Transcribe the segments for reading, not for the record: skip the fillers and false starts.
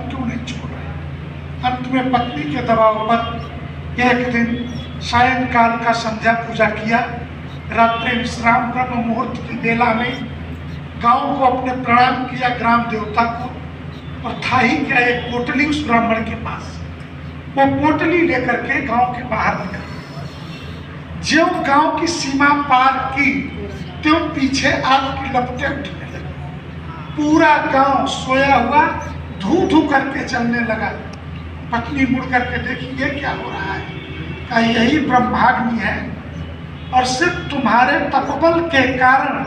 तुम क्यों नहीं छोड़ रहे। अंत में पत्नी के दबाव पर एक दिन सायंकाल का संध्या पूजा किया। रात्रि विश्राम ब्रह्म मुहूर्त की बेला में गांव को अपने प्रणाम किया, ग्राम देवता को, और था ही क्या एक पोटली उस ब्राह्मण के पास। वो पोटली लेकर के गांव के बाहर निकल। जो गांव की सीमा पार की त्यों पीछे आग की लपटें उठने लगी। पूरा गांव सोया हुआ धू धू करके चलने लगा। पत्नी मुड़ करके देखी ये क्या हो रहा है। कहा यही ब्रह्माग्नि है और सिर्फ तुम्हारे तपबल के कारण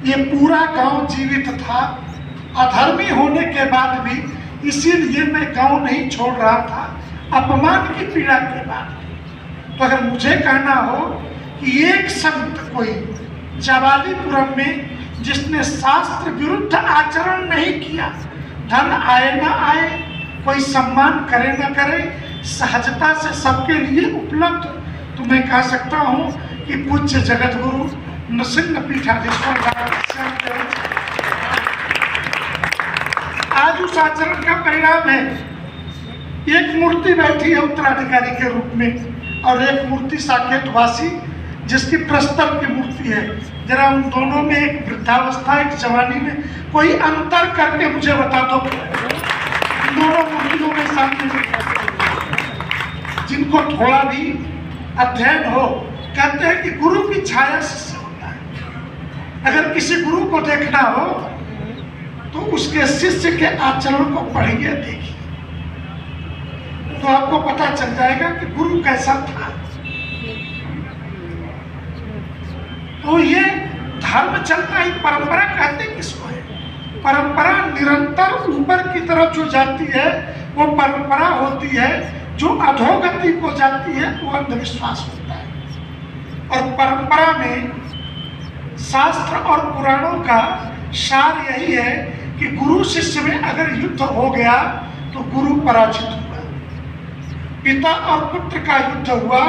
ये पूरा गांव जीवित था। अधर्मी होने के बाद भी इसीलिए मैं गांव नहीं छोड़ रहा था, अपमान की पीड़ा के बाद। तो अगर मुझे कहना हो कि एक संत कोई जवालीपुरम में जिसने शास्त्र विरुद्ध आचरण नहीं किया, धन आए ना आए, कोई सम्मान करे न करे, सहजता से सबके लिए उपलब्ध, तो मैं कह सकता हूँ कि पूज्य जगत गुरु नृसिंह पीठाधीश्वर आज उस आचरण का परिणाम है। एक मूर्ति बैठी है उत्तराधिकारी के रूप में और एक मूर्ति साकेतवासी जिसकी प्रस्तर की मूर्ति है। जरा उन दोनों में एक वृद्धावस्था एक जवानी में कोई अंतर करके मुझे बता दो। दोनों मूर्तियों के सामने जिनको थोड़ा भी अध्ययन हो, कहते हैं कि गुरु की छाया शिष्य होता है। अगर किसी गुरु को देखना हो तो उसके शिष्य के आचरण को पढ़िए, देखिए, तो आपको पता चल जाएगा कि गुरु कैसा था। तो ये धर्म चलता ही, परंपरा कहते किसको है? परंपरा निरंतर ऊपर की तरफ जो जाती है वो परंपरा होती है, जो अधोगति को जाती है वो अंधविश्वास होता है। और परंपरा में शास्त्र और पुराणों का सार यही है कि गुरु शिष्य में अगर युद्ध हो गया तो गुरु पराजित हुआ, पिता और पुत्र का युद्ध हुआ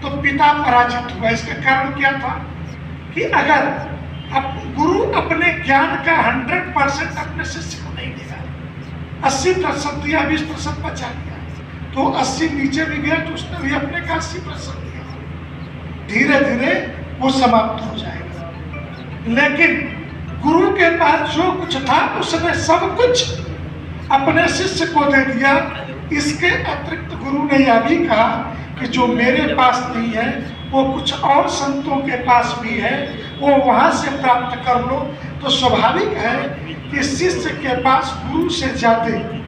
तो पिता पराजित हुआ। इसका कारण क्या था कि अगर गुरु अपने ज्ञान का 100% अपने शिष्य को नहीं देगा, 80% दिया, 20% बचा लिया, तो 80 नीचे भी गया तो उसने भी अपने का 80% दिया, धीरे धीरे वो समाप्त हो जाएगा। लेकिन गुरु के पास जो कुछ था उसने सब कुछ अपने शिष्य को दे दिया। इसके अतिरिक्त गुरु ने यह भी कहा कि जो मेरे पास नहीं है वो कुछ और संतों के पास भी है, वो वहां से प्राप्त कर लो। तो स्वाभाविक है कि शिष्य के पास गुरु से ज्यादा